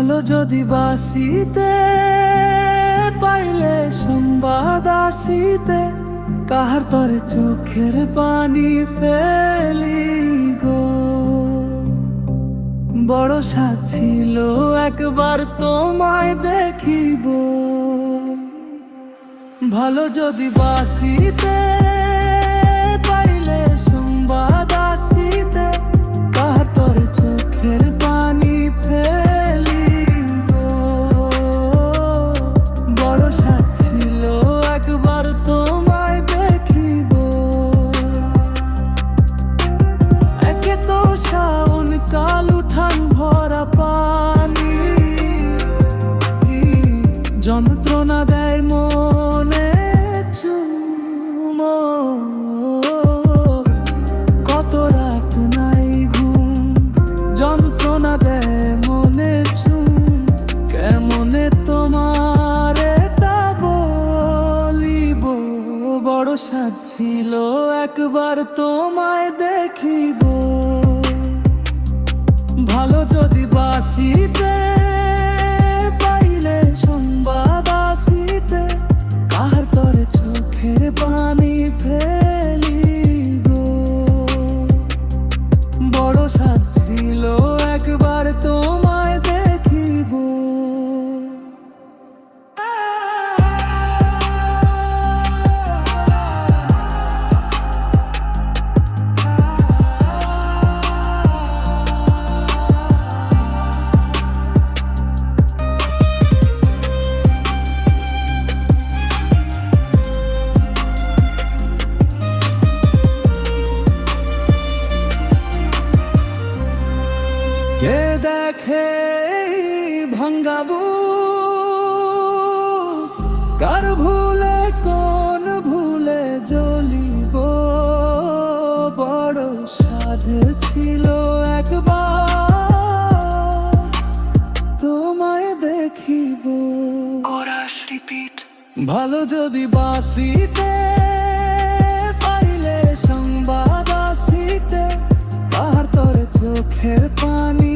ভালো যদি বাসিতে পাইলে সংবাদ আসিতে কাহার তরে চোখের পানি ফেলি গো। বড় সাধ ছিল একবার তোমায় দেখিব, ভালো যদি বাসিতে পাইলে সংবাদ আসিতে কাহার তরে চোখের পানি ফেলি গো। বড় সাধ ছিল একবার তোমায় দেখিব, একে তো শাওন কাল উঠান ভরা পানি, যন্ত্রণা দেয় মনে চুমো। কত রাত নাই ঘুম, যন্ত্রণা দেয় মনে চুম, কেমনে তোমারে তা বলিব। বড় সাধ ছিল একবার তোমায় দেখিব, ভালো যদি বাসিতে পাইলে সংবাদ আসিতে কাহার তরে চোখের পানি ফেলি গো। বড় সাধ ছিল একবার তোমায় দেখিব। কে দেখে ভাঙ্গাবু কার ভুলে কোন ভুলে জ্বলিব। বড় সাধ ছিল একবার তোমায় দেখিব, ভালো যদি বাসিতে পাইলে সংবাদ আসিতে কাহার তরে চোখের পানি